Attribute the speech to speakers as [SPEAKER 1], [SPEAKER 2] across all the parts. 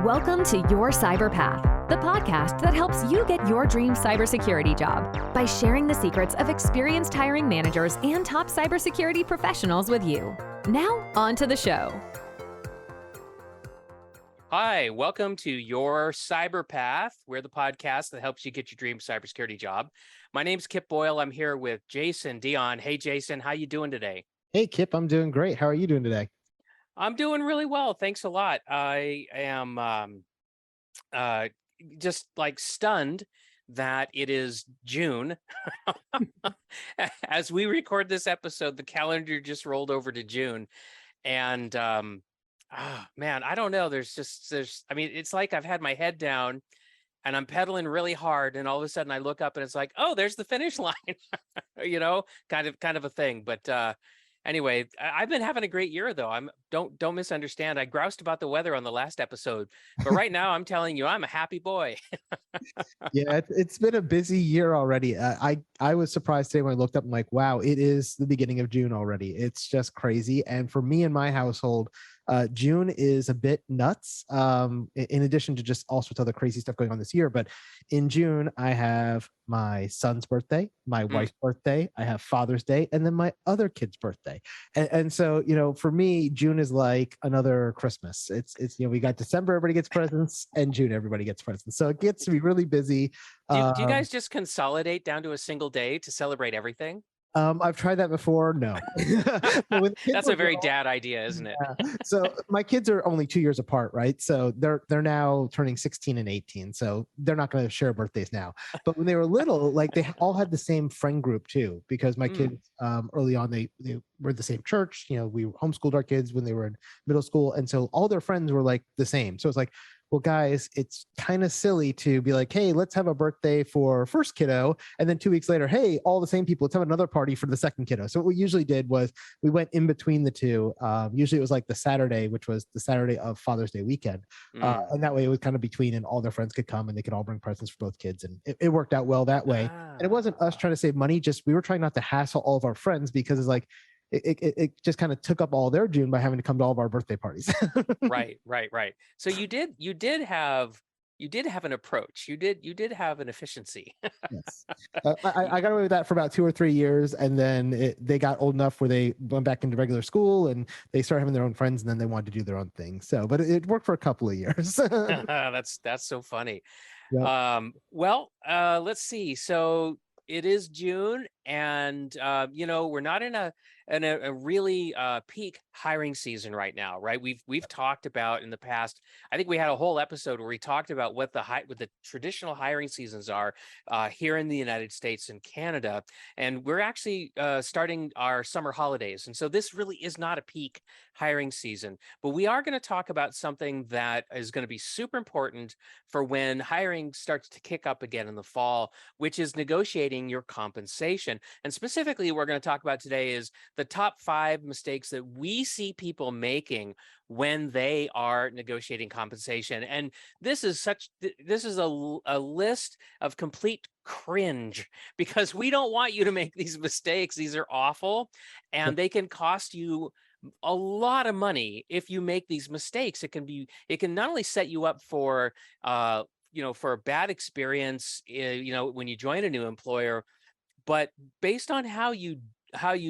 [SPEAKER 1] Welcome to Your Cyber Path, the podcast that helps you get your dream cybersecurity job by sharing the secrets of experienced hiring managers and top cybersecurity professionals with you. Now, on to the show.
[SPEAKER 2] Hi, welcome to Your Cyber Path. We're the podcast that helps you get your dream cybersecurity job. My name's Kip Boyle. I'm here with Jason Dion. Hey, Jason, how you doing today?
[SPEAKER 3] Hey, Kip, I'm doing great. How are you doing today?
[SPEAKER 2] I'm doing really well. Thanks a lot. I am just like stunned that it is June. As we record this episode, the calendar just rolled over to June. And man, I don't know. I mean, it's like I've had my head down and I'm pedaling really hard. And all of a sudden I look up and it's like, oh, there's the finish line, kind of a thing. But anyway, I've been having a great year, though. Don't misunderstand. I groused about the weather on the last episode, but right now I'm telling you, I'm a happy boy.
[SPEAKER 3] Yeah, it's been a busy year already. I was surprised today when I looked up. I'm like, wow, it is the beginning of June already. It's just crazy. And for me and my household, June is a bit nuts. In addition to just all sorts of other crazy stuff going on this year, but in June I have my son's birthday, my wife's birthday, I have Father's Day, and then my other kid's birthday. And so, for me, June is like another Christmas. It's we got December, everybody gets presents, and June, everybody gets presents. So it gets to be really busy.
[SPEAKER 2] Do you guys just consolidate down to a single day to celebrate everything?
[SPEAKER 3] I've tried that before. No.
[SPEAKER 2] That's a very dad idea, isn't it?
[SPEAKER 3] Yeah. So my kids are only 2 years apart, right? So they're now turning 16 and 18. So they're not going to share birthdays now. But when they were little, like they all had the same friend group too, because my kids early on they were the same church. We homeschooled our kids when they were in middle school, and so all their friends were like the same. So it's like, well, guys, it's kind of silly to be like, hey, let's have a birthday for first kiddo. And then 2 weeks later, hey, all the same people, let's have another party for the second kiddo. So what we usually did was we went in between the two. Usually it was like the Saturday, which was the Saturday of Father's Day weekend. And that way it was kind of between, and all their friends could come and they could all bring presents for both kids. And it worked out well that way. And it wasn't us trying to save money, just we were trying not to hassle all of our friends, because it's like, it just kind of took up all their June by having to come to all of our birthday parties.
[SPEAKER 2] Right. So you did have an approach. You did have an efficiency.
[SPEAKER 3] Yes. I got away with that for about 2 or 3 years, and then they got old enough where they went back into regular school and they started having their own friends, and then they wanted to do their own thing. So, but it worked for a couple of years.
[SPEAKER 2] That's so funny.
[SPEAKER 3] Yep.
[SPEAKER 2] Let's see. So it is June, and we're not in a really peak hiring season right now, right? We've talked about in the past. I think we had a whole episode where we talked about what the traditional hiring seasons are here in the United States and Canada, and we're actually starting our summer holidays, and so this really is not a peak hiring season. But we are going to talk about something that is going to be super important for when hiring starts to kick up again in the fall, which is negotiating your compensation. And specifically, what we're going to talk about today is the top 5 mistakes that we see people making when they are negotiating compensation. And this is a list of complete cringe, because we don't want you to make these mistakes. These are awful, and they can cost you a lot of money if you make these mistakes. It can not only set you up for for a bad experience when you join a new employer, but based on how you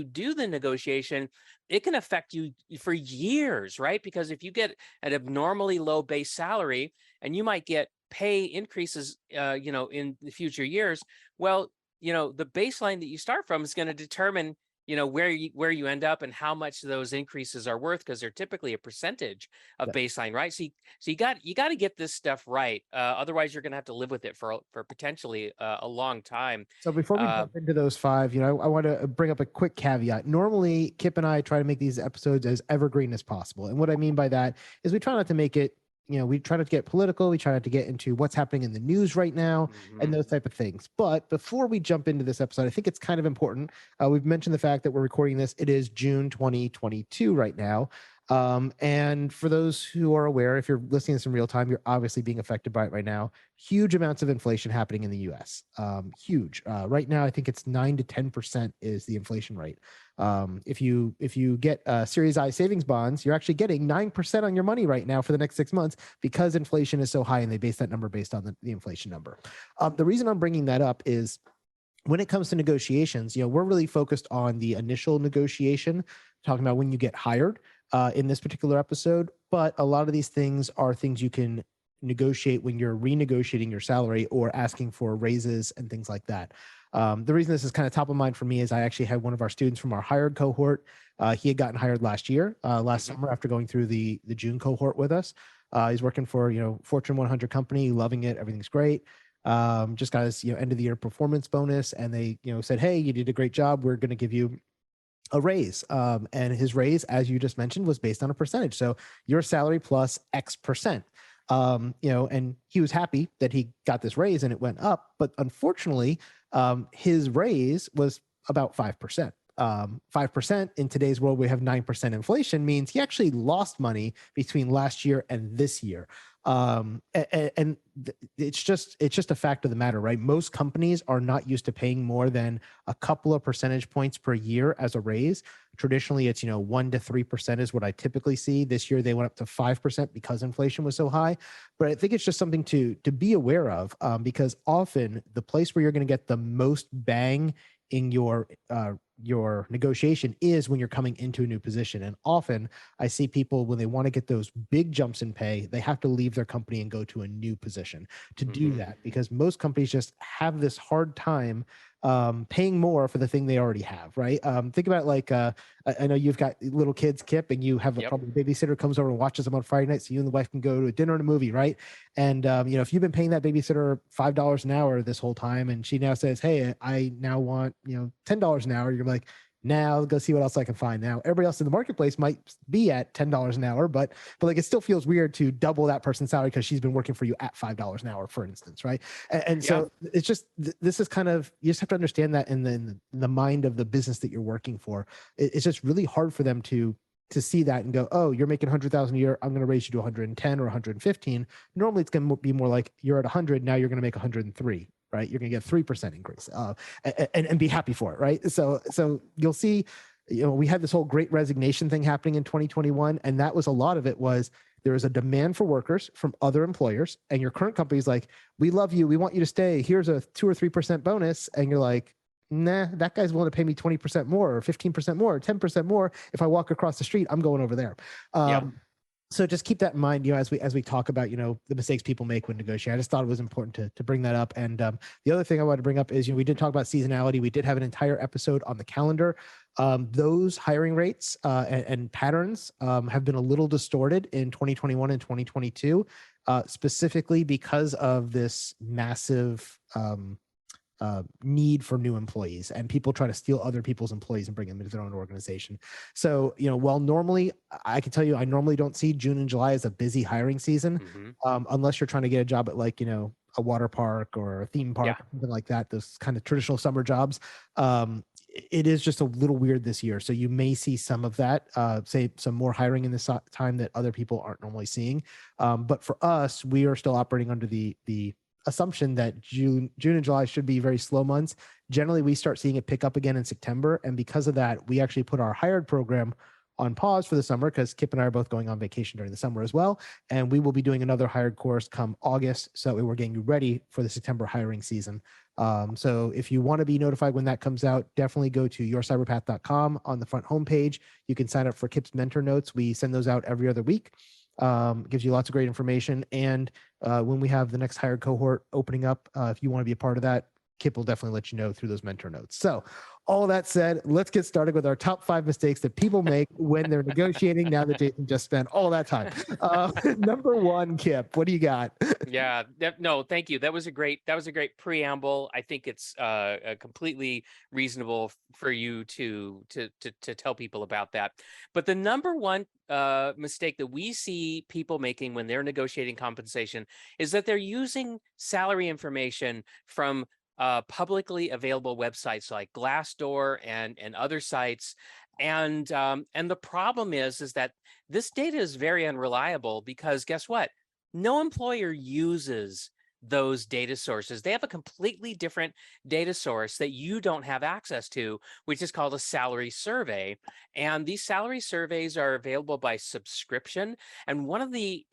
[SPEAKER 2] do the negotiation, it can affect you for years, right? Because if you get an abnormally low base salary and you might get pay increases, in the future years, well, the baseline that you start from is going to determine where you end up and how much those increases are worth, because they're typically a percentage of baseline, right? So you got to get this stuff right. Otherwise, you're going to have to live with it for potentially a long time.
[SPEAKER 3] So before we jump into those 5, I want to bring up a quick caveat. Normally, Kip and I try to make these episodes as evergreen as possible. And what I mean by that is we try not to make it, we try not to get political. We try not to get into what's happening in the news right now and those type of things. But before we jump into this episode, I think it's kind of important. We've mentioned the fact that we're recording this. It is June 2022 right now. And for those who are aware, if you're listening to this in real time, you're obviously being affected by it right now. Huge amounts of inflation happening in the US. Huge. Right now, I think it's 9 to 10% is the inflation rate. If you get Series I savings bonds, you're actually getting 9% on your money right now for the next 6 months because inflation is so high, and they base that number based on the inflation number. The reason I'm bringing that up is when it comes to negotiations, we're really focused on the initial negotiation, talking about when you get hired in this particular episode. But a lot of these things are things you can negotiate when you're renegotiating your salary or asking for raises and things like that. The reason this is kind of top of mind for me is I actually had one of our students from our hired cohort. He had gotten hired last year, last summer, after going through the June cohort with us. He's working for Fortune 100 company, loving it, everything's great. Just got his end of the year performance bonus, and they said, hey, you did a great job, we're going to give you a raise. And his raise, as you just mentioned, was based on a percentage. So your salary plus X percent. And he was happy that he got this raise and it went up, but unfortunately, his raise was about 5%. 5% in today's world, we have 9% inflation, means he actually lost money between last year and this year. It's just a fact of the matter, right? Most companies are not used to paying more than a couple of percentage points per year as a raise. Traditionally, it's 1 to 3% is what I typically see. This year they went up to 5% because inflation was so high. But I think it's just something to be aware of, because often the place where you're going to get the most bang in your negotiation is when you're coming into a new position. And often I see people, when they want to get those big jumps in pay, they have to leave their company and go to a new position to do that, because most companies just have this hard time paying more for the thing they already have, right? Think about it like, I know you've got little kids, Kip, and you have probably a babysitter comes over and watches them on Friday night, so you and the wife can go to a dinner and a movie, right? And if you've been paying that babysitter $5 an hour this whole time, and she now says, hey, I now want $10 an hour, you're like, now I'll go see what else I can find. Now everybody else in the marketplace might be at $10 an hour, but like it still feels weird to double that person's salary because she's been working for you at $5 an hour, for instance, right? And so it's just, this is kind of, you just have to understand that in the mind of the business that you're working for. It's just really hard for them to see that and go, oh, you're making 100,000 a year, I'm going to raise you to 110 or 115. Normally it's going to be more like, you're at 100, now you're going to make 103. Right, you're going to get 3% increase, and be happy for it, right? So you'll see, we had this whole Great Resignation thing happening in 2021, and that was, a lot of it was, there was a demand for workers from other employers, and your current company's like, we love you, we want you to stay, here's a 2 or 3% bonus, and you're like, nah, that guy's willing to pay me 20% more or 15% more or 10% more. If I walk across the street, I'm going over there. So just keep that in mind, as we talk about, the mistakes people make when negotiating. I just thought it was important to bring that up. And the other thing I wanted to bring up is, we did talk about seasonality. We did have an entire episode on the calendar. Those hiring rates and patterns have been a little distorted in 2021 and 2022, specifically because of this massive need for new employees, and people try to steal other people's employees and bring them into their own organization. So, while normally, I can tell you, I normally don't see June and July as a busy hiring season, unless you're trying to get a job at like, a water park or a theme park, something like that, those kind of traditional summer jobs. It is just a little weird this year. So you may see some of that, say some more hiring in this time that other people aren't normally seeing. But for us, we are still operating under the assumption that June and July should be very slow months. Generally, we start seeing it pick up again in September. And because of that, we actually put our hired program on pause for the summer, because Kip and I are both going on vacation during the summer as well. And we will be doing another hired course come August. So we're getting you ready for the September hiring season. So if you want to be notified when that comes out, definitely go to yourcyberpath.com. On the front homepage, you can sign up for Kip's mentor notes. We send those out every other week. Gives you lots of great information. And when we have the next hired cohort opening up, if you want to be a part of that, Kip will definitely let you know through those mentor notes. So all that said, let's get started with our top 5 mistakes that people make when they're negotiating, now that Jason just spent all that time. Number 1, Kip, what do you got?
[SPEAKER 2] No, thank you. That was a great preamble. I think it's completely reasonable for you to tell people about that. But the number one mistake that we see people making when they're negotiating compensation is that they're using salary information from publicly available websites like Glassdoor and other sites. And the problem is that this data is very unreliable because guess what? No employer uses those data sources. They have a completely different data source that you don't have access to, which is called a salary survey. And these salary surveys are available by subscription. And one of the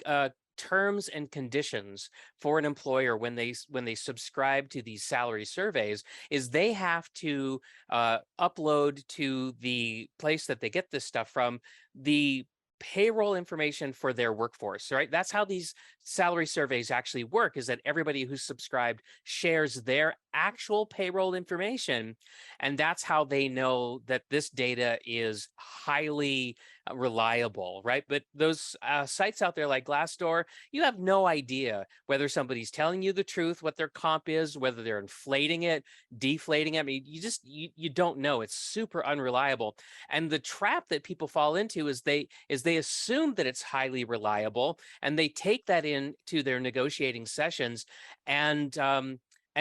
[SPEAKER 2] terms and conditions for an employer when they subscribe to these salary surveys is they have to upload to the place that they get this stuff from the payroll information for their workforce, right? That's how these salary surveys actually work, is that everybody who's subscribed shares their actual payroll information. And that's how they know that this data is highly reliable, right? But those sites out there like Glassdoor, you have no idea whether somebody's telling you the truth, what their comp is, whether they're inflating it, deflating it. I mean, you don't know. It's super unreliable. And the trap that people fall into is they assume that it's highly reliable, and they take that into their negotiating sessions, and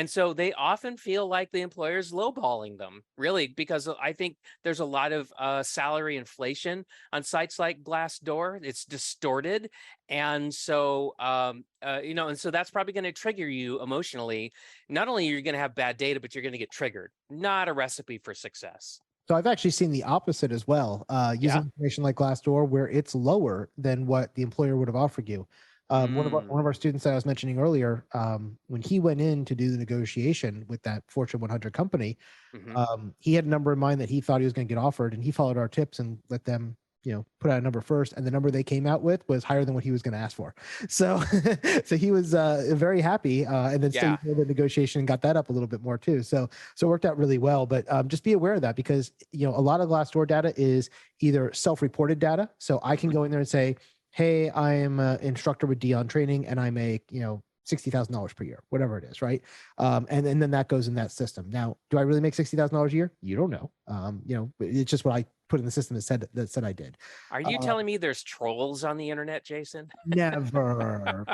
[SPEAKER 2] so they often feel like the employer's lowballing them, really, because I think there's a lot of salary inflation on sites like Glassdoor. It's distorted, and so and so that's probably going to trigger you emotionally. Not only are you going to have bad data, but you're going to get triggered. Not a recipe for success.
[SPEAKER 3] So I've actually seen the opposite as well, using information like Glassdoor where it's lower than what the employer would have offered you. One of our students that I was mentioning earlier, when he went in to do the negotiation with that Fortune 100 company, he had a number in mind that he thought he was going to get offered, and he followed our tips and let them, put out a number first, and the number they came out with was higher than what he was going to ask for. So, so he was very happy, and then still the negotiation and got that up a little bit more too. So it worked out really well. But just be aware of that, because a lot of Glassdoor data is either self-reported data. So I can go in there and say, hey, I am an instructor with Dion Training, and I make $60,000 per year, whatever it is, right? And then that goes in that system. Now, do I really make $60,000 a year? You don't know. It's just what I put in the system that said I did.
[SPEAKER 2] Are you telling me there's trolls on the internet, Jason?
[SPEAKER 3] Never.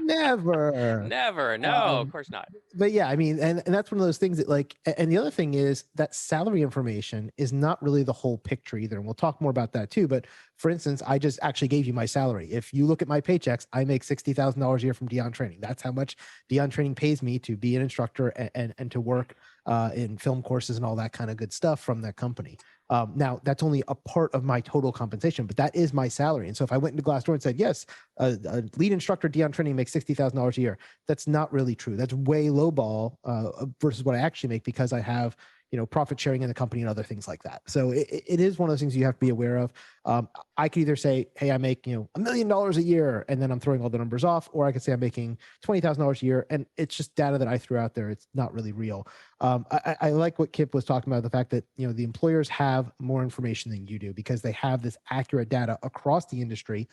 [SPEAKER 3] Never.
[SPEAKER 2] No, of course not.
[SPEAKER 3] But yeah, I mean, and that's one of those things that and the other thing is that salary information is not really the whole picture either. And we'll talk more about that too. But for instance, I just actually gave you my salary. If you look at my paychecks, I make $60,000 a year from Dion Training. That's how much Dion Training pays me to be an instructor and to work in film courses and all that kind of good stuff from that company. Now, that's only a part of my total compensation, but that is my salary. And so if I went into Glassdoor and said, yes, a lead instructor, Dion Training, makes $60,000 a year, that's not really true. That's way low ball versus what I actually make, because I have profit sharing in the company and other things like that. So it is one of those things you have to be aware of. I could either say, hey, I make $1 million a year, and then I'm throwing all the numbers off, or I could say I'm making $20,000 a year, and it's just data that I threw out there. It's not really real. I like what Kip was talking about, the fact that the employers have more information than you do, because they have this accurate data across the industry.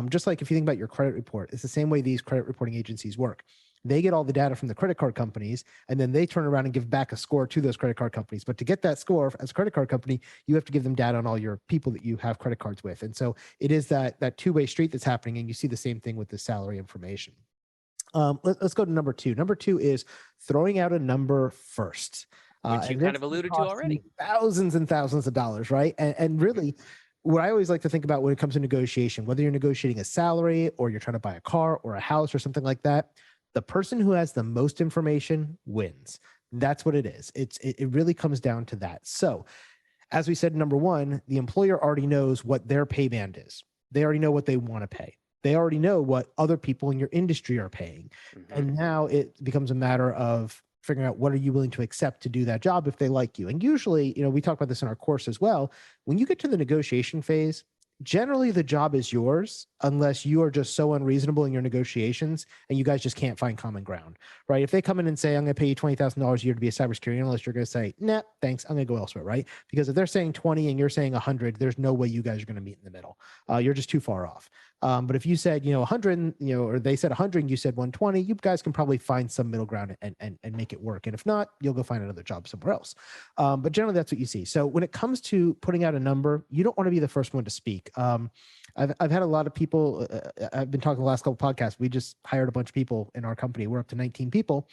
[SPEAKER 3] Just like if you think about your credit report, it's the same way these credit reporting agencies work. They get all the data from the credit card companies, and then they turn around and give back a score to those credit card companies. But to get that score as a credit card company, you have to give them data on all your people that you have credit cards with. And so it is that two-way street that's happening, and you see the same thing with the salary information. Let's go to number two. Number two is throwing out a number first.
[SPEAKER 2] Which you kind of alluded to already.
[SPEAKER 3] Thousands and thousands of dollars, right? And really, what I always like to think about when it comes to negotiation, whether you're negotiating a salary or you're trying to buy a car or a house or something like that, the person who has the most information wins. That's what it is. It really comes down to that. So as we said, number one, the employer already knows what their pay band is. They already know what they want to pay. They already know what other people in your industry are paying. And now it becomes a matter of figuring out what are you willing to accept to do that job if they like you. And usually, we talk about this in our course as well. When you get to the negotiation phase, generally the job is yours unless you are just so unreasonable in your negotiations and you guys just can't find common ground, right? If they come in and say, I'm going to pay you $20,000 a year to be a cybersecurity analyst, you're going to say, nah, thanks, I'm going to go elsewhere, right? Because if they're saying 20 and you're saying 100, there's no way you guys are going to meet in the middle. You're just too far off. But if you said, 100, or they said 100 and you said 120, you guys can probably find some middle ground and make it work. And if not, you'll go find another job somewhere else. But generally that's what you see. So when it comes to putting out a number, you don't want to be the first one to speak. I've had a lot of people. I've been talking the last couple podcasts. We just hired a bunch of people in our company. We're up to 19 people.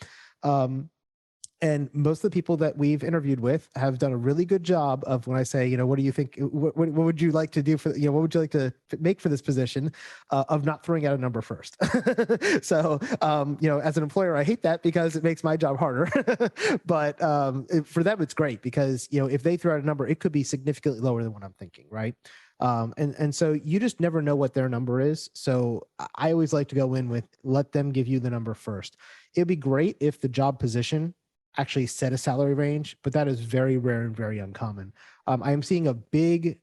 [SPEAKER 3] And most of the people that we've interviewed with have done a really good job of, when I say, you know, what do you think, what would you like to do for, you know, what would you like to make for this position, of not throwing out a number first. So, you know, as an employer, I hate that because it makes my job harder. But for them, it's great because, you know, if they throw out a number, it could be significantly lower than what I'm thinking, right? And so you just never know what their number is. So I always like to go in with, let them give you the number first. It'd be great if the job position actually set a salary range, but that is very rare and very uncommon. I am seeing a big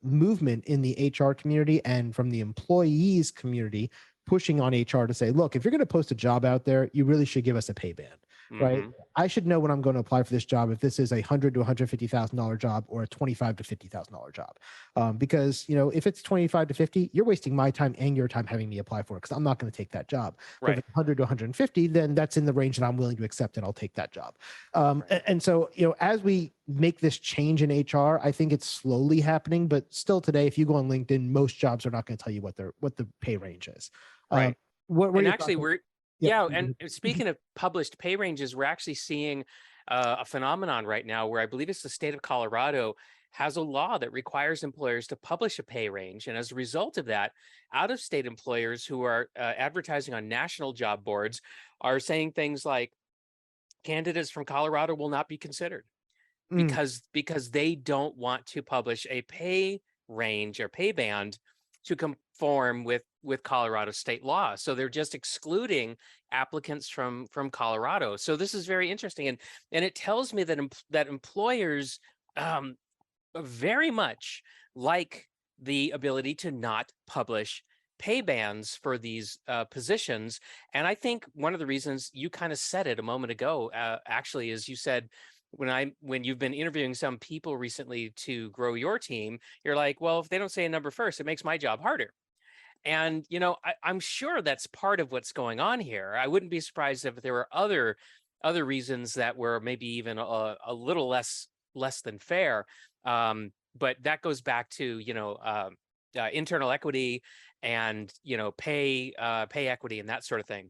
[SPEAKER 3] movement in the HR community and from the employees community pushing on HR to say, look, if you're going to post a job out there, you really should give us a pay band, right? I should know when I'm going to apply for this job if this is a $100,000 to $150,000 job or a $25,000 to $50,000 job, because, you know, if it's 25 to 50, you're wasting my time and your time having me apply for it because I'm not going to take that job. But if it's 100 to 150, then that's in the range that I'm willing to accept, and I'll take that job. And so, you know, as we make this change in HR, I think it's slowly happening, but still today, if you go on LinkedIn, most jobs are not going to tell you what the pay range is.
[SPEAKER 2] Right.
[SPEAKER 3] What
[SPEAKER 2] And actually,
[SPEAKER 3] Yeah.
[SPEAKER 2] and speaking of published pay ranges, we're actually seeing a phenomenon right now where I believe it's the state of Colorado has a law that requires employers to publish a pay range. And as a result of that, out-of-state employers who are advertising on national job boards are saying things like, candidates from Colorado will not be considered because they don't want to publish a pay range or pay band to conform with Colorado state law. So they're just excluding applicants from Colorado. So this is very interesting, and it tells me that that employers very much like the ability to not publish pay bands for these positions. And I think one of the reasons, you kind of said it a moment ago, actually, is you said, when you've been interviewing some people recently to grow your team, you're like, well, if they don't say a number first, it makes my job harder. And, you know, I'm sure that's part of what's going on here. I wouldn't be surprised if there were other reasons that were maybe even a little less than fair. But that goes back to, you know, internal equity and, you know, pay equity and that sort of thing.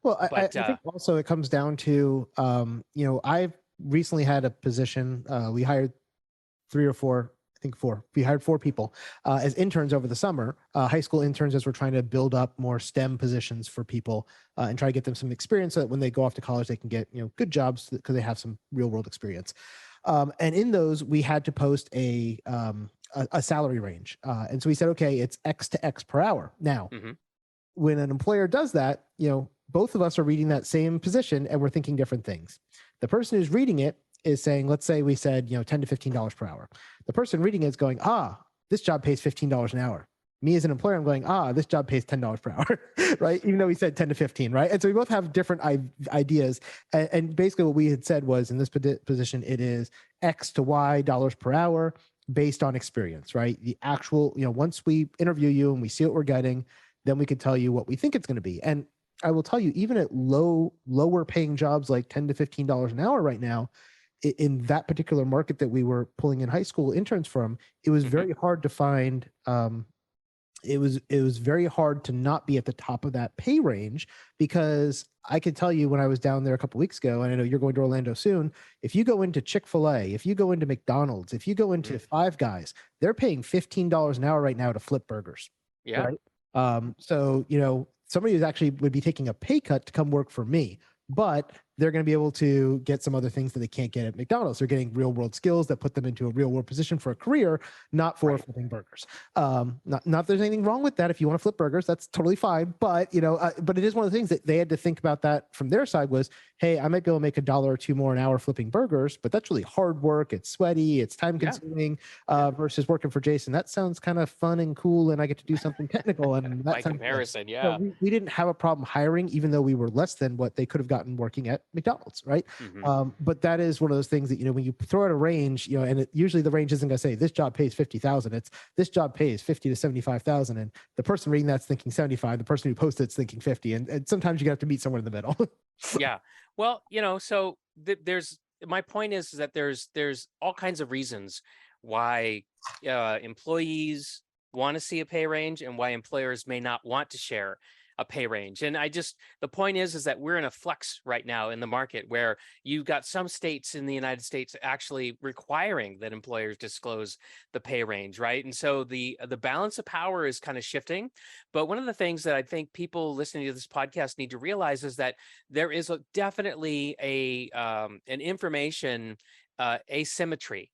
[SPEAKER 3] Well, I
[SPEAKER 2] But
[SPEAKER 3] think also it comes down to, you know, I've recently had a position. We hired 3 or 4, I think 4. We hired 4 people as interns over the summer, high school interns, as we're trying to build up more STEM positions for people and try to get them some experience so that when they go off to college, they can get, you know, good jobs because they have some real world experience. And in those, we had to post a salary range. And so we said, okay, it's X to X per hour. Now, when an employer does that, you know, both of us are reading that same position and we're thinking different things. The person who's reading it is saying, let's say we said, you know, $10 to $15 per hour. The person reading it is going, this job pays $15 an hour. Me as an employer, I'm going, this job pays $10 per hour, right? Even though we said 10 to 15, right? And so we both have different ideas. And basically what we had said was, in this position, it is X to Y dollars per hour based on experience, right? The actual, you know, once we interview you and we see what we're getting, then we can tell you what we think it's going to be. And I will tell you, even at lower paying jobs like $10 to $15 an hour right now, in that particular market that we were pulling in high school interns from, it was very hard to find. It was very hard to not be at the top of that pay range, because I could tell you, when I was down there a couple of weeks ago, and I know you're going to Orlando soon, if you go into Chick-fil-A, if you go into McDonald's, if you go into Five Guys, they're paying $15 an hour right now to flip burgers.
[SPEAKER 2] yeah,
[SPEAKER 3] right? So, you know, somebody who's actually would be taking a pay cut to come work for me, but they're going to be able to get some other things that they can't get at McDonald's. They're getting real world skills that put them into a real world position for a career, not for flipping burgers. Not that there's anything wrong with that. If you want to flip burgers, that's totally fine. But, you know, but it is one of the things that they had to think about. That from their side was, hey, I might be able to make $1 or $2 more an hour flipping burgers, but that's really hard work. It's sweaty. It's time consuming versus working for Jason. That sounds kind of fun and cool, and I get to do something technical. And that
[SPEAKER 2] by comparison,
[SPEAKER 3] So we didn't have a problem hiring, even though we were less than what they could have gotten working at McDonald's, right? But that is one of those things that, you know, when you throw out a range, you know, and usually the range isn't going to say this job pays 50,000. It's this job pays 50 to 75,000, and the person reading that's thinking 75. The person who posted it's thinking 50, and sometimes you have to meet somewhere in the middle.
[SPEAKER 2] Yeah. Well, you know, so there's, my point is that there's all kinds of reasons why employees want to see a pay range and why employers may not want to share a pay range. And the point is that we're in a flux right now in the market where you've got some states in the United States actually requiring that employers disclose the pay range, right? And so the balance of power is kind of shifting. But one of the things that I think people listening to this podcast need to realize is that there is definitely an information asymmetry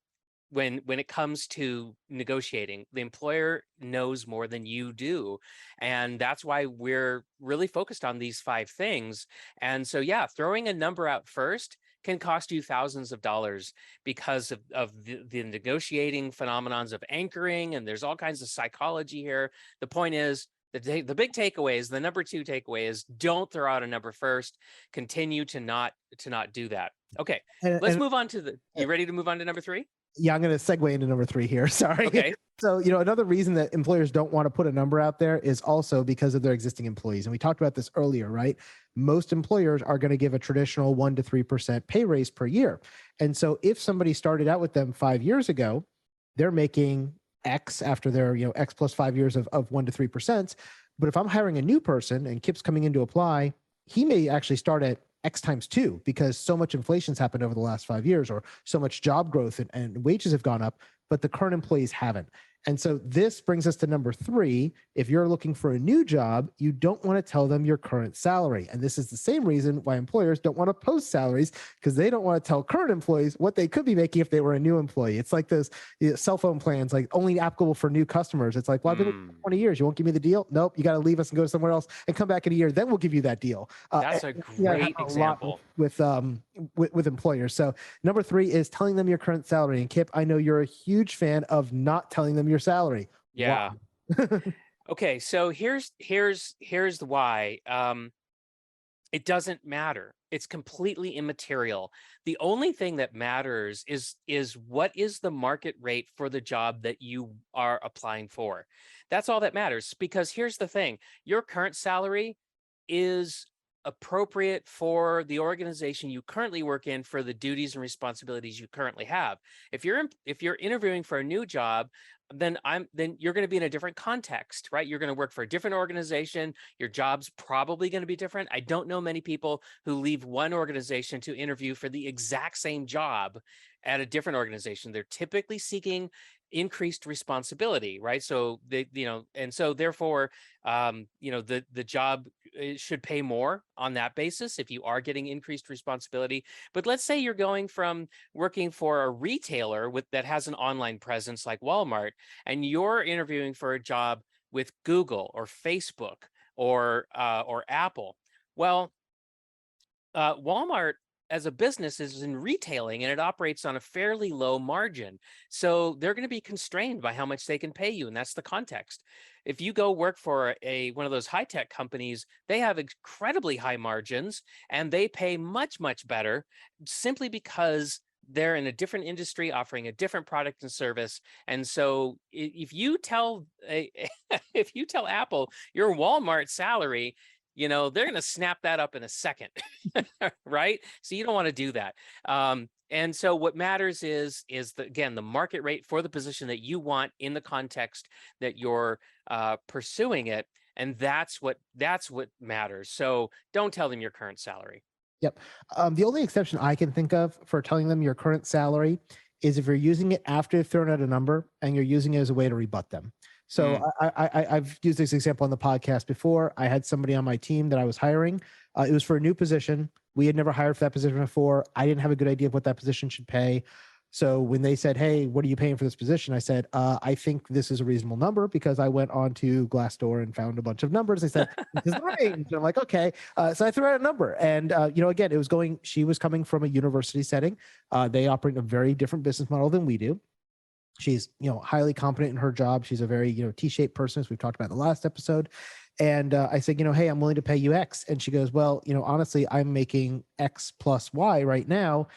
[SPEAKER 2] when it comes to negotiating. The employer knows more than you do, and that's why we're really focused on these 5 things. And so yeah, throwing a number out first can cost you thousands of dollars because of the negotiating phenomenons of anchoring, and there's all kinds of psychology here. The point is, the big takeaway is, the number 2 takeaway is, don't throw out a number first. Continue to not do that. Okay, let's move on to you ready to move on to number 3?
[SPEAKER 3] Yeah, I'm going to segue into number 3 here. Sorry.
[SPEAKER 2] Okay.
[SPEAKER 3] So, another reason that employers don't want to put a number out there is also because of their existing employees. And we talked about this earlier, right? Most employers are going to give a traditional 1% to 3% pay raise per year. And so if somebody started out with them 5 years ago, they're making X after their, X plus 5 years of 1% to 3%. But if I'm hiring a new person and Kip's coming in to apply, he may actually start at X times 2 because so much inflation's happened over the last 5 years, or so much job growth and wages have gone up, but the current employees haven't. And so this brings us to number 3. If you're looking for a new job, you don't want to tell them your current salary. And this is the same reason why employers don't want to post salaries, because they don't want to tell current employees what they could be making if they were a new employee. It's like those cell phone plans, like only applicable for new customers. It's like, well, I've been with you for 20 years. You won't give me the deal? Nope. You got to leave us and go to somewhere else and come back in a year. Then we'll give you that deal.
[SPEAKER 2] That's a great example
[SPEAKER 3] with employers. So number 3 is telling them your current salary. And Kip, I know you're a huge fan of not telling them your salary.
[SPEAKER 2] Yeah. Wow. Okay. So here's the why. It doesn't matter. It's completely immaterial. The only thing that matters is what is the market rate for the job that you are applying for. That's all that matters, because here's the thing. Your current salary is appropriate for the organization you currently work in, for the duties and responsibilities you currently have. If you're interviewing for a new job, then you're going to be in a different context, right? You're going to work for a different organization. Your job's probably going to be different. I don't know many people who leave one organization to interview for the exact same job at a different organization. They're typically seeking increased responsibility, right? So and so therefore, the job should pay more on that basis if you are getting increased responsibility. But let's say you're going from working for a retailer that has an online presence like Walmart, and you're interviewing for a job with Google or Facebook or Apple. Well, Walmart as a business is in retailing, and it operates on a fairly low margin. So they're going to be constrained by how much they can pay you. And that's the context. If you go work for one of those high-tech companies, they have incredibly high margins and they pay much, much better, simply because they're in a different industry offering a different product and service. And so if you tell Apple your Walmart salary, they're going to snap that up in a second, right? So you don't want to do that. And so what matters is the market rate for the position that you want in the context that you're pursuing it. And that's what matters. So don't tell them your current salary.
[SPEAKER 3] Yep. The only exception I can think of for telling them your current salary is if you're using it after you've thrown out a number and you're using it as a way to rebut them. So I've used this example on the podcast before. I had somebody on my team that I was hiring. It was for a new position. We had never hired for that position before. I didn't have a good idea of what that position should pay. So when they said, "Hey, what are you paying for this position?" I said, "I think this is a reasonable number," because I went on to Glassdoor and found a bunch of numbers. They said, "This is the range." And I'm like, "Okay." So I threw out a number, and again, she was coming from a university setting. They operate a very different business model than we do. She's, highly competent in her job. She's a very, T-shaped person, as we've talked about in the last episode. And I said, "Hey, I'm willing to pay you X." And she goes, "Well, honestly, I'm making X plus Y right now.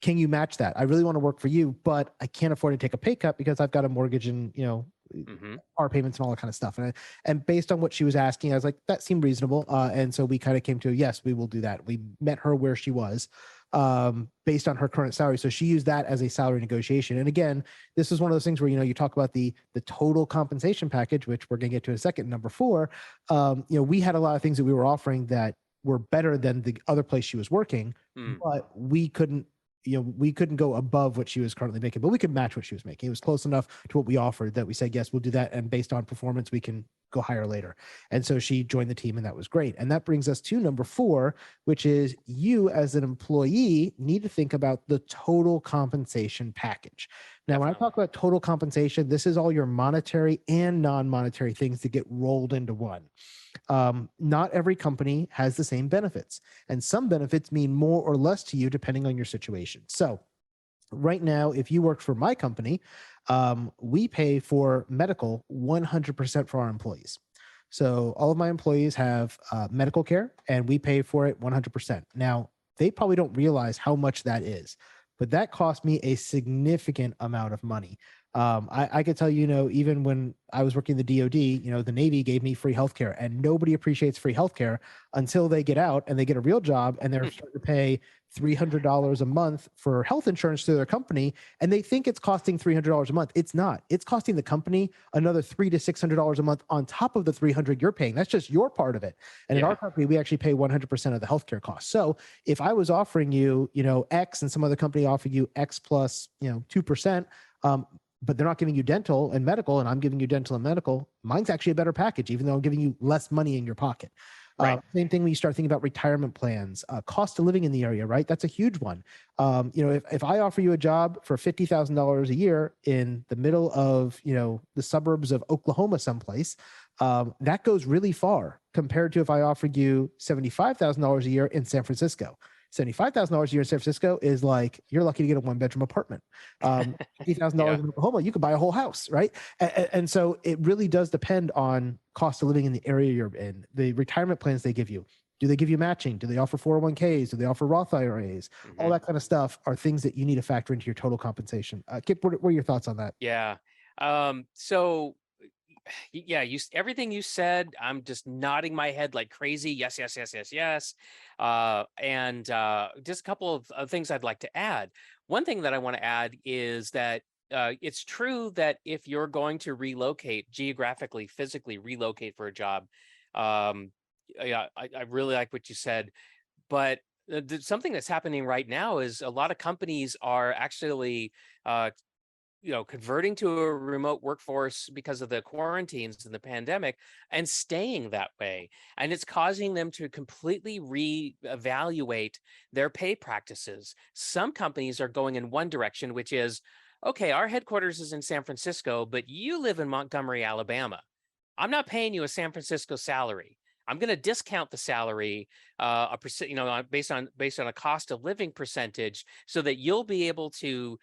[SPEAKER 3] Can you match that? I really want to work for you, but I can't afford to take a pay cut because I've got a mortgage and, our payments and all that kind of stuff." And based on what she was asking, I was like, that seemed reasonable. And so we kind of came to, yes, we will do that. We met her where she was. based on her current salary. So she used that as a salary negotiation. And again, this is one of those things where, you talk about the total compensation package, which we're going to get to in a second. Number four, we had a lot of things that we were offering that were better than the other place she was working, but we couldn't go above what she was currently making, but we could match what she was making. It was close enough to what we offered that we said, yes, we'll do that. And based on performance, we can go higher later. And so she joined the team, and that was great. And that brings us to number four, which is you as an employee need to think about the total compensation package. Now, when I talk about total compensation, this is all your monetary and non-monetary things that get rolled into one. Not every company has the same benefits, and some benefits mean more or less to you depending on your situation. So right now, if you work for my company, we pay for medical 100% for our employees. So all of my employees have medical care, and we pay for it 100%. Now, they probably don't realize how much that is, but that cost me a significant amount of money. I could tell you, even when I was working the DoD, the Navy gave me free healthcare, and nobody appreciates free healthcare until they get out and they get a real job and they're starting to pay $300 a month for health insurance through their company, and they think it's costing $300 a month. It's not. It's costing the company another $300 to $600 a month on top of the $300 you're paying. That's just your part of it. And in our company, we actually pay 100% of the healthcare costs. So if I was offering you, X, and some other company offered you X plus, 2%, but they're not giving you dental and medical, and I'm giving you dental and medical, mine's actually a better package, even though I'm giving you less money in your pocket. Right. Same thing when you start thinking about retirement plans, cost of living in the area, right? That's a huge one. If I offer you a job for $50,000 a year in the middle of, the suburbs of Oklahoma someplace, that goes really far compared to if I offered you $75,000 a year in San Francisco. $75,000 a year in San Francisco is like, you're lucky to get a 1-bedroom apartment. $50,000 in Oklahoma, you could buy a whole house, right? And so it really does depend on cost of living in the area you're in. The retirement plans they give you, do they give you matching? Do they offer 401ks? Do they offer Roth IRAs? All that kind of stuff are things that you need to factor into your total compensation. Kip, what are your thoughts on that?
[SPEAKER 2] Yeah. So yeah, everything you said, I'm just nodding my head like crazy. Yes, yes, yes, yes, yes. And just a couple of things I'd like to add. One thing that I want to add is that it's true that if you're going to relocate geographically, physically relocate for a job, yeah, I really like what you said. But something that's happening right now is a lot of companies are actually converting to a remote workforce because of the quarantines and the pandemic and staying that way. And it's causing them to completely reevaluate their pay practices. Some companies are going in one direction, which is, okay, our headquarters is in San Francisco, but you live in Montgomery, Alabama. I'm not paying you a San Francisco salary. I'm going to discount the salary a percent, based on a cost of living percentage, so that you'll be able to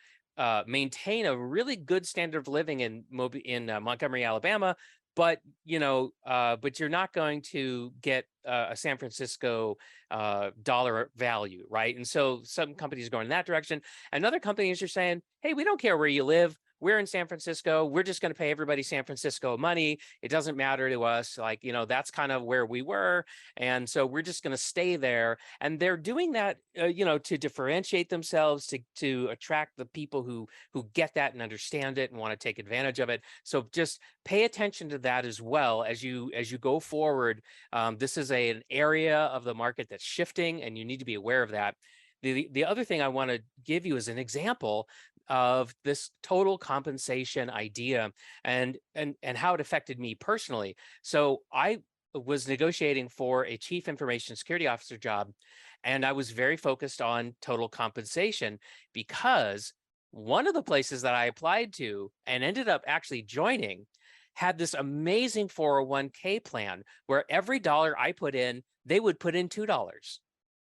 [SPEAKER 2] maintain a really good standard of living in Montgomery, Alabama, but but you're not going to get a San Francisco dollar value, right? And so some companies are going in that direction, and other companies are saying, hey, we don't care where you live. We're in San Francisco. We're just going to pay everybody San Francisco money. It doesn't matter to us. Like, that's kind of where we were. And so we're just going to stay there. And they're doing that, to differentiate themselves, to attract the people who get that and understand it and want to take advantage of it. So just pay attention to that as well as you go forward. This is an area of the market that's shifting, and you need to be aware of that. The other thing I want to give you as an example of this total compensation idea and how it affected me personally. So I was negotiating for a chief information security officer job, and I was very focused on total compensation because one of the places that I applied to and ended up actually joining had this amazing 401k plan where every dollar I put in, they would put in $2.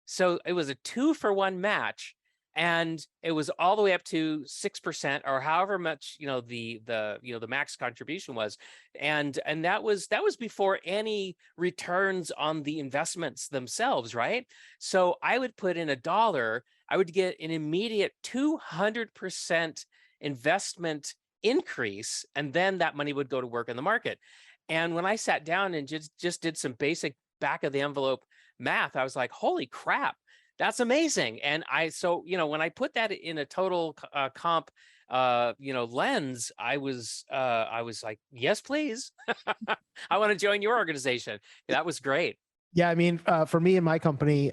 [SPEAKER 2] So it was a 2-for-1 match. And it was all the way up to 6% or however much, the max contribution was. And that was before any returns on the investments themselves, right? So I would put in $1, I would get an immediate 200% investment increase, and then that money would go to work in the market. And when I sat down and just did some basic back of the envelope math, I was like, holy crap. That's amazing. And so, when I put that in a total comp, lens, I was like, yes, please. I want to join your organization. That was great.
[SPEAKER 3] Yeah, I mean, for me and my company,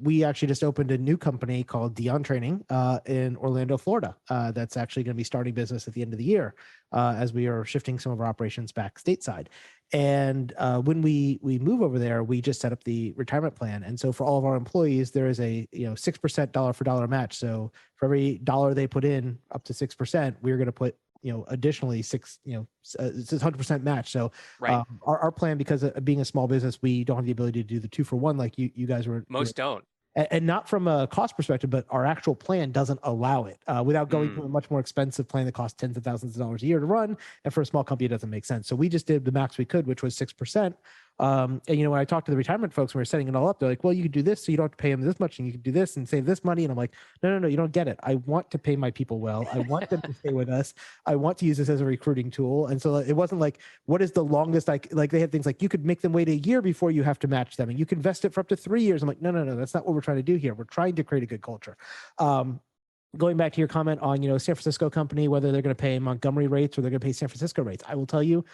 [SPEAKER 3] we actually just opened a new company called Dion Training in Orlando, Florida. That's actually going to be starting business at the end of the year as we are shifting some of our operations back stateside. And when we move over there, we just set up the retirement plan. And so for all of our employees, there is a 6% dollar for dollar match. So for every dollar they put in, up to 6%, we're going to put additionally it's 100% match. So
[SPEAKER 2] Right.
[SPEAKER 3] our plan, because of being a small business, we don't have the ability to do the 2-for-1 like you guys were.
[SPEAKER 2] Most don't.
[SPEAKER 3] And not from a cost perspective, but our actual plan doesn't allow it without going to a much more expensive plan that costs tens of thousands of dollars a year to run. And for a small company, it doesn't make sense. So we just did the max we could, which was 6%. And when I talked to the retirement folks, when we were setting it all up, they're like, well, you could do this, so you don't have to pay them this much, and you can do this and save this money. And I'm like, no, you don't get it. I want to pay my people well. I want them to stay with us. I want to use this as a recruiting tool. And so it wasn't like, what is the longest like they had things like you could make them wait a year before you have to match them, and you can vest it for up to 3 years. I'm like, no, that's not what we're trying to do here. We're trying to create a good culture. Going back to your comment on, San Francisco company, whether they're going to pay Montgomery rates or they're going to pay San Francisco rates, I will tell you,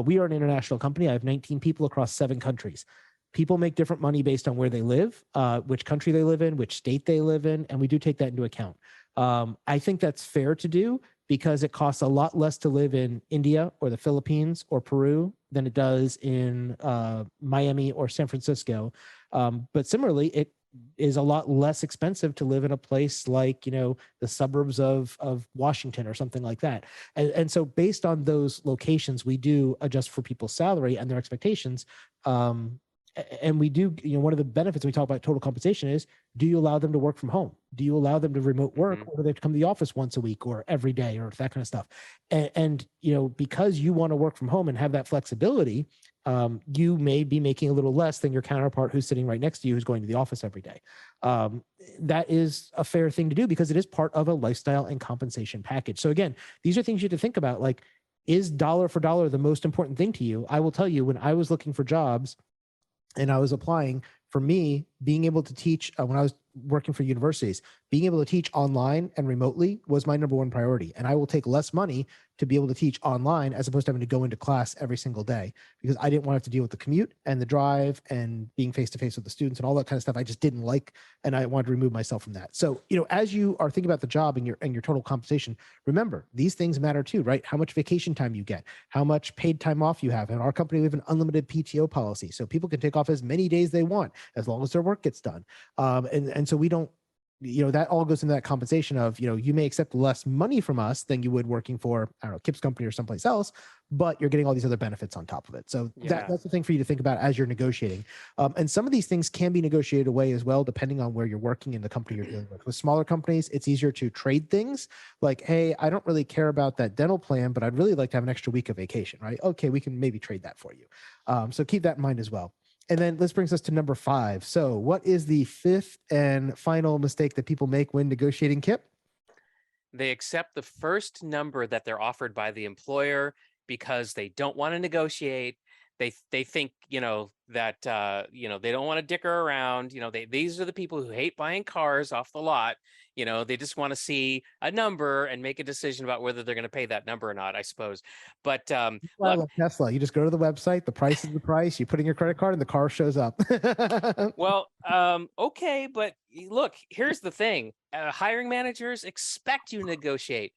[SPEAKER 3] we are an international company. I have 19 people across 7 countries. People make different money based on where they live, which country they live in, which state they live in, and we do take that into account. I think that's fair to do because it costs a lot less to live in India or the Philippines or Peru than it does in Miami or San Francisco. But similarly, it is a lot less expensive to live in a place like, the suburbs of Washington or something like that. And so based on those locations, we do adjust for people's salary and their expectations. And we do, one of the benefits we talk about total compensation is, do you allow them to work from home? Do you allow them to remote work, or do they have to come to the office once a week or every day or that kind of stuff? And because you want to work from home and have that flexibility, you may be making a little less than your counterpart who's sitting right next to you, who's going to the office every day. That is a fair thing to do because it is part of a lifestyle and compensation package. So again, these are things you have to think about. Like, is dollar for dollar the most important thing to you? I will tell you, when I was looking for jobs and I was applying, for me, being able to teach when I was working for universities, being able to teach online and remotely was my number one priority. And I will take less money to be able to teach online as opposed to having to go into class every single day, because I didn't want to have to deal with the commute and the drive and being face-to-face with the students and all that kind of stuff. I just didn't like, and I wanted to remove myself from that. So, as you are thinking about the job and your total compensation, remember, these things matter too, right? How much vacation time you get, how much paid time off you have. In our company, we have an unlimited PTO policy. So people can take off as many days they want as long as their work gets done. And so we don't, that all goes into that compensation of, you may accept less money from us than you would working for, I don't know, Kip's company or someplace else, but you're getting all these other benefits on top of it. So that's the thing for you to think about as you're negotiating. And some of these things can be negotiated away as well, depending on where you're working and the company you're dealing with. With smaller companies, it's easier to trade things like, hey, I don't really care about that dental plan, but I'd really like to have an extra week of vacation, right? Okay, we can maybe trade that for you. So keep that in mind as well. And then this brings us to number 5. So what is the 5th and final mistake that people make when negotiating, Kip?
[SPEAKER 2] They accept the first number that they're offered by the employer because they don't want to negotiate. They think, that, they don't want to dicker around. These are the people who hate buying cars off the lot. They just want to see a number and make a decision about whether they're going to pay that number or not, I suppose. But
[SPEAKER 3] like Tesla, you just go to the website, the price is the price, you put in your credit card and the car shows up.
[SPEAKER 2] Well, okay, but look, here's the thing. Hiring managers expect you to negotiate.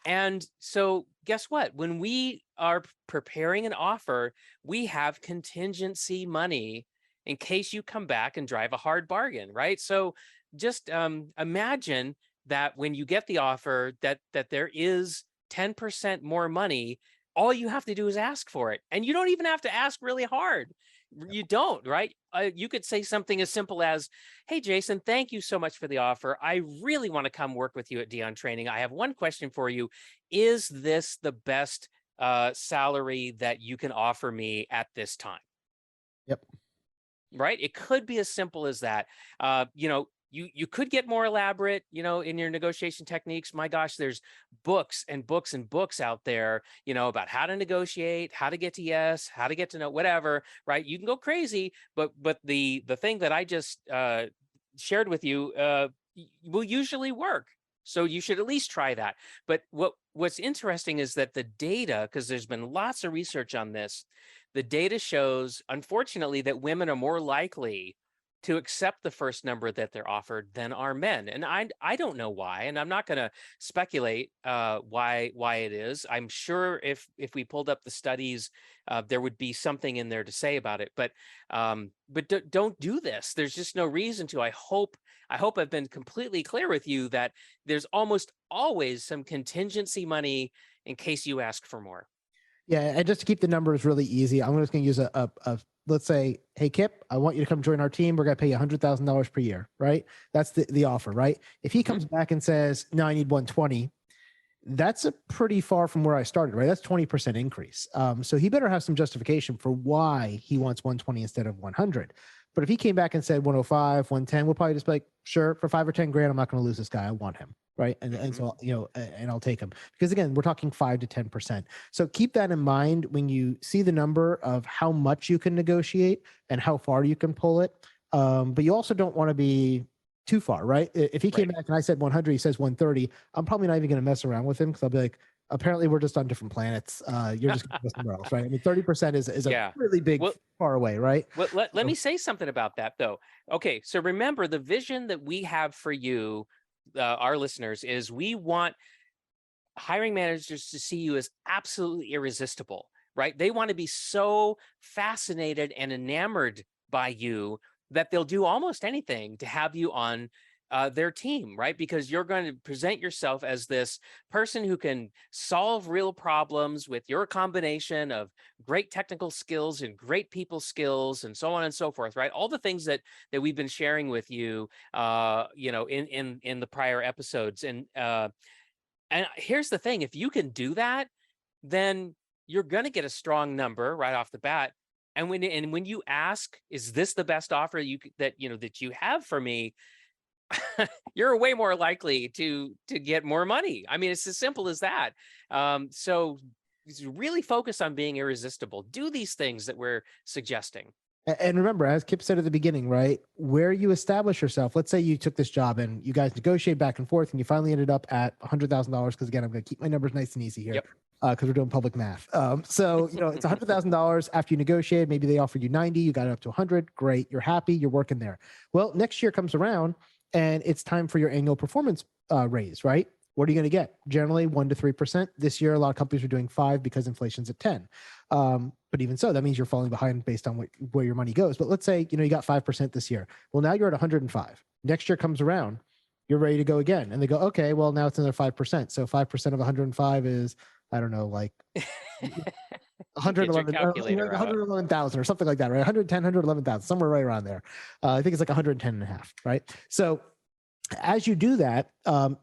[SPEAKER 2] And so guess what? When we are preparing an offer, we have contingency money in case you come back and drive a hard bargain, right? So just imagine that when you get the offer that there is 10% more money, all you have to do is ask for it. And you don't even have to ask really hard. You don't, right? You could say something as simple as, hey, Jason, thank you so much for the offer. I really want to come work with you at Dion Training. I have one question for you. Is this the best salary that you can offer me at this time?
[SPEAKER 3] Yep.
[SPEAKER 2] Right? It could be as simple as that. You could get more elaborate, in your negotiation techniques. My gosh, there's books and books and books out there, about how to negotiate, how to get to yes, how to get to no, whatever, right? You can go crazy, but the thing that I just shared with you will usually work. So you should at least try that. But what's interesting is that the data, because there's been lots of research on this, the data shows, unfortunately, that women are more likely to accept the first number that they're offered than are men. And I don't know why, and I'm not going to speculate why it is. I'm sure if we pulled up the studies, there would be something in there to say about it. But don't do this. There's just no reason to. I hope I've been completely clear with you that there's almost always some contingency money in case you ask for more.
[SPEAKER 3] Yeah, and just to keep the numbers really easy, I'm just going to use a let's say, hey Kip, I want you to come join our team. We're going to pay you $100,000 per year, right? That's the offer, right? If he comes back and says, no, I need 120, that's a pretty far from where I started, right? That's 20% increase. So he better have some justification for why he wants 120 instead of 100. But if he came back and said 105, 110, we'll probably just be like, sure, for 5 or 10 grand, I'm not going to lose this guy. I want him, right? And so, and I'll take him. Because again, we're talking 5 to 10%. So keep that in mind when you see the number of how much you can negotiate and how far you can pull it. But you also don't want to be too far, right? If he came back and I said 100, he says 130, I'm probably not even going to mess around with him because I'll be like, apparently we're just on different planets. You're just going to go somewhere else, right? I mean, 30% is a really big far away, right?
[SPEAKER 2] Well, let me say something about that though. Okay, so remember the vision that we have for you, our listeners, is we want hiring managers to see you as absolutely irresistible, right? They want to be so fascinated and enamored by you that they'll do almost anything to have you on their team, right? Because you're going to present yourself as this person who can solve real problems with your combination of great technical skills and great people skills and so on and so forth, right? All the things that we've been sharing with you, in the prior episodes. And here's the thing: if you can do that, then you're going to get a strong number right off the bat. And when you ask, is this the best offer that you have for me? You're way more likely to get more money. I mean, it's as simple as that. So really focus on being irresistible. Do these things that we're suggesting.
[SPEAKER 3] And remember, as Kip said at the beginning, right, where you establish yourself, let's say you took this job and you guys negotiate back and forth and you finally ended up at $100,000, because again, I'm going to keep my numbers nice and easy here.
[SPEAKER 2] Yep.
[SPEAKER 3] Because we're doing public math. So, it's $100,000 after you negotiate. Maybe they offered you 90, you got it up to 100. Great. You're happy. You're working there. Well, next year comes around and it's time for your annual performance raise, right? What are you going to get? Generally 1 to 3%. This year, a lot of companies are doing 5 because inflation's at 10. But even so, that means you're falling behind based on where your money goes. But let's say, you got 5% this year. Well, now you're at 105. Next year comes around, you're ready to go again. And they go, okay, well, now it's another 5%. So 5% of 105 is, I don't know, like 111,000 or something like that, right? 110, 111,000, somewhere right around there. I think it's like 110 and a half, right? So as you do that,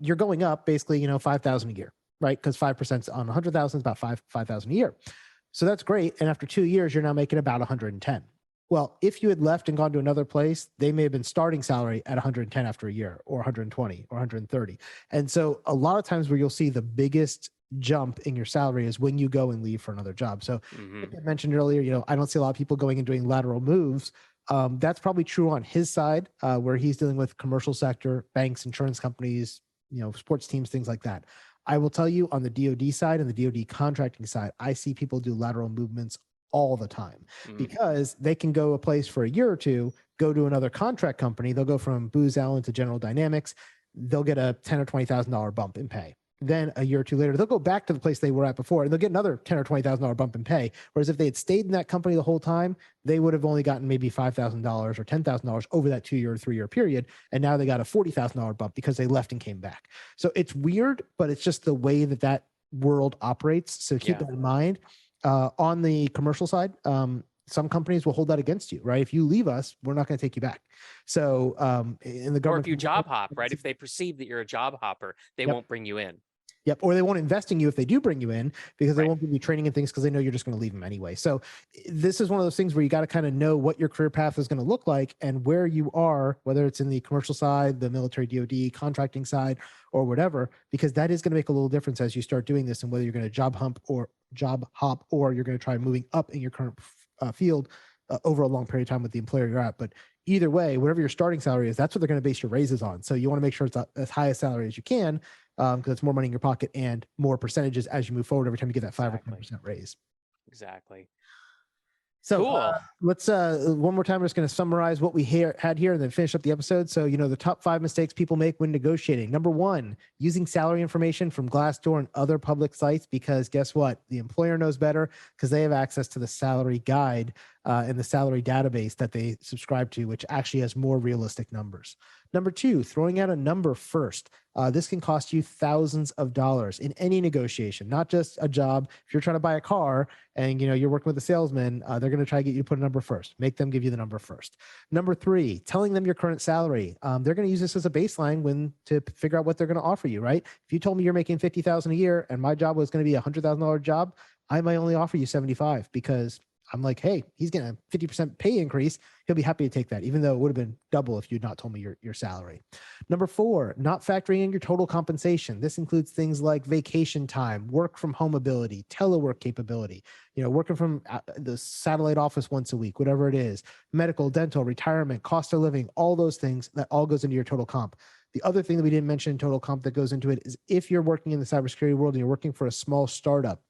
[SPEAKER 3] you're going up basically, 5,000 a year, right? Because 5% on 100,000 is about 5,000 a year. So that's great. And after 2 years, you're now making about 110. Well, if you had left and gone to another place, they may have been starting salary at 110 after a year, or 120 or 130. And so a lot of times where you'll see the biggest jump in your salary is when you go and leave for another job. So like I mentioned earlier, I don't see a lot of people going and doing lateral moves. That's probably true on his side, where he's dealing with commercial sector, banks, insurance companies, sports teams, things like that. I will tell you, on the DoD side and the DoD contracting side, I see people do lateral movements all the time because they can go a place for a year or two, go to another contract company. They'll go from Booz Allen to General Dynamics. They'll get a $10,000 or $20,000 bump in pay. Then a year or two later, they'll go back to the place they were at before, and they'll get another $10,000 or $20,000 bump in pay. Whereas if they had stayed in that company the whole time, they would have only gotten maybe $5,000 or $10,000 over that 2-year or 3-year period. And now they got a $40,000 bump because they left and came back. So it's weird, but it's just the way that world operates. So keep that in mind. On the commercial side, some companies will hold that against you, right? If you leave us, we're not going to take you back. So in the government,
[SPEAKER 2] or if you job hop, right? If they perceive that you're a job hopper, they won't bring you in.
[SPEAKER 3] Yep. Or they won't invest in you if they do bring you in, because they won't give you training and things because they know you're just going to leave them anyway. So this is one of those things where you got to kind of know what your career path is going to look like and where you are, whether it's in the commercial side, the military DoD contracting side, or whatever, because that is going to make a little difference as you start doing this, and whether you're going to job hop or you're going to try moving up in your current field over a long period of time with the employer you're at. But either way, whatever your starting salary is, that's what they're going to base your raises on. So you want to make sure it's as high a salary as you can, because it's more money in your pocket and more percentages as you move forward every time you get that 5 or 10% raise.
[SPEAKER 2] Exactly.
[SPEAKER 3] So
[SPEAKER 2] cool.
[SPEAKER 3] Let's one more time. I'm just going to summarize what we had here and then finish up the episode. So, the top 5 mistakes people make when negotiating. Number 1, using salary information from Glassdoor and other public sites, because guess what? The employer knows better because they have access to the salary guide and the salary database that they subscribe to, which actually has more realistic numbers. Number 2, throwing out a number first. This can cost you thousands of dollars in any negotiation, not just a job. If you're trying to buy a car and you're working with a salesman, they're going to try to get you to put a number first. Make them give you the number first. Number 3, telling them your current salary. They're going to use this as a baseline to figure out what they're going to offer you, right? If you told me you're making $50,000 a year and my job was going to be a $100,000 job, I might only offer you 75 because I'm like, hey, he's getting a 50% pay increase. He'll be happy to take that, even though it would have been double if you'd not told me your salary. Number 4, not factoring in your total compensation. This includes things like vacation time, work from home ability, telework capability, working from the satellite office once a week, whatever it is, medical, dental, retirement, cost of living, all those things, that all goes into your total comp. The other thing that we didn't mention in total comp that goes into it is if you're working in the cybersecurity world and you're working for a small startup,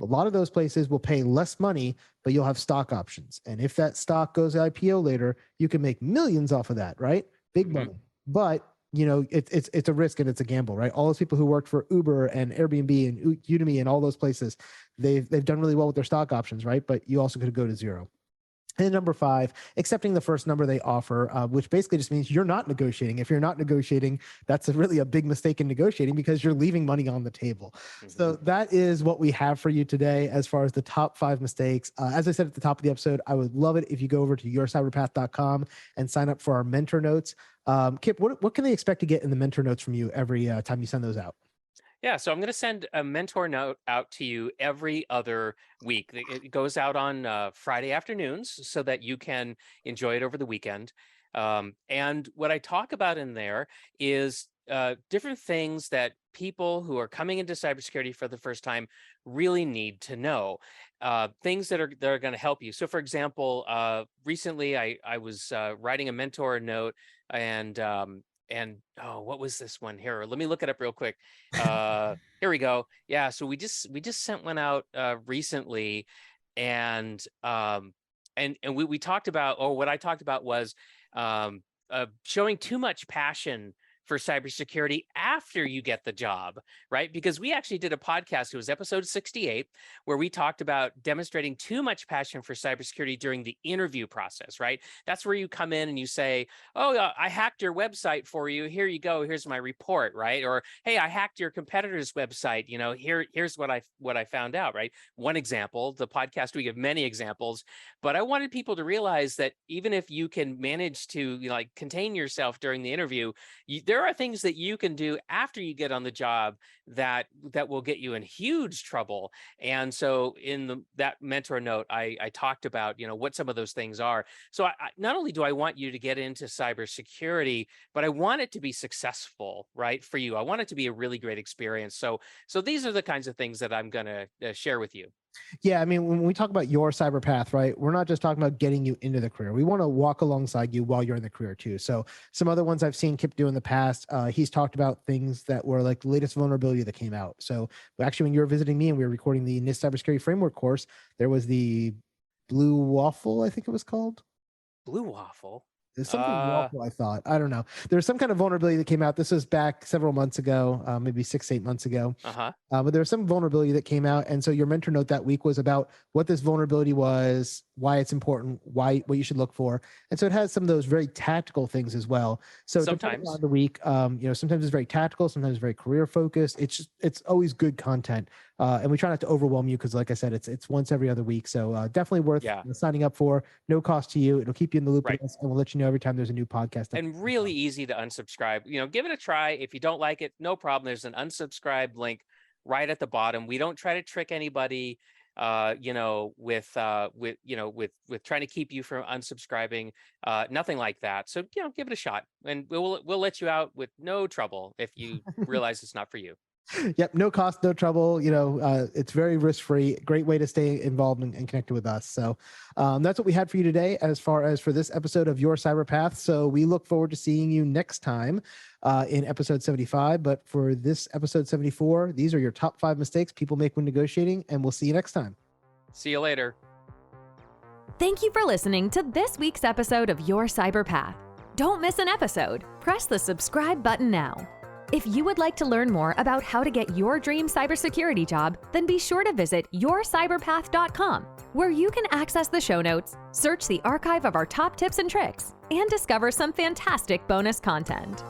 [SPEAKER 3] a lot of those places will pay less money, but you'll have stock options. And if that stock goes IPO later, you can make millions off of that, right? Big money. But it's a risk and it's a gamble, right? All those people who worked for Uber and Airbnb and Udemy and all those places, they've done really well with their stock options, right? But you also could go to zero. And number 5, accepting the first number they offer, which basically just means you're not negotiating. If you're not negotiating, that's really a big mistake in negotiating because you're leaving money on the table. So that is what we have for you today as far as the top 5 mistakes. As I said at the top of the episode, I would love it if you go over to yourcyberpath.com and sign up for our mentor notes. Kip, what can they expect to get in the mentor notes from you every time you send those out?
[SPEAKER 2] Yeah, so I'm going to send a mentor note out to you every other week. It goes out on Friday afternoons so that you can enjoy it over the weekend. And what I talk about in there is different things that people who are coming into cybersecurity for the first time really need to know. Things that are going to help you. So, for example, recently I was writing a mentor note and what was this one here? Let me look it up real quick. Here we go. Yeah, so we just sent one out recently, and we talked about, or what I talked about was showing too much passion for cybersecurity after you get the job, right? Because we actually did a podcast, it was episode 68, where we talked about demonstrating too much passion for cybersecurity during the interview process, right? That's where you come in and you say, oh, I hacked your website for you. Here you go. Here's my report, right? Or, hey, I hacked your competitor's website. Here's what I found out, right? One example, the podcast, we give many examples, but I wanted people to realize that even if you can manage to contain yourself during the interview, there are things that you can do after you get on the job that will get you in huge trouble. And so in that mentor note, I talked about, what some of those things are. So I not only do I want you to get into cybersecurity, but I want it to be successful, right, for you. I want it to be a really great experience. So these are the kinds of things that I'm going to share with you.
[SPEAKER 3] Yeah, I mean, when we talk about your cyber path, right, we're not just talking about getting you into the career. We want to walk alongside you while you're in the career too. So some other ones I've seen Kip do in the past, he's talked about things that were like the latest vulnerability that came out. So actually, when you were visiting me and we were recording the NIST Cybersecurity Framework course, there was the Blue Waffle, I think it was called.
[SPEAKER 2] Blue Waffle?
[SPEAKER 3] There's something waffle, I thought. I don't know. There's some kind of vulnerability that came out. This was back several months ago, maybe 6-8 months ago. But there was some vulnerability that came out. And so your mentor note that week was about what this vulnerability was, why it's important, what you should look for. And so it has some of those very tactical things as well. So
[SPEAKER 2] sometimes
[SPEAKER 3] on the week, sometimes it's very tactical, sometimes very career focused. It's always good content. And we try not to overwhelm you because, like I said, it's once every other week. So definitely worth signing up for. No cost to you. It'll keep you in the loop with us, and we'll let you know every time there's a new podcast.
[SPEAKER 2] And really easy to unsubscribe. Give it a try. If you don't like it, no problem. There's an unsubscribe link right at the bottom. We don't try to trick anybody, with trying to keep you from unsubscribing. Nothing like that. So give it a shot, and we'll let you out with no trouble if you realize it's not for you.
[SPEAKER 3] Yep, no cost, no trouble. It's very risk-free. Great way to stay involved and connected with us. So that's what we had for you today as far as for this episode of Your Cyber Path. So we look forward to seeing you next time in episode 75. But for this episode 74, these are your top 5 mistakes people make when negotiating, and we'll see you next time.
[SPEAKER 2] See you later.
[SPEAKER 1] Thank you for listening to this week's episode of Your Cyber Path. Don't miss an episode. Press the subscribe button now. If you would like to learn more about how to get your dream cybersecurity job, then be sure to visit yourcyberpath.com, where you can access the show notes, search the archive of our top tips and tricks, and discover some fantastic bonus content.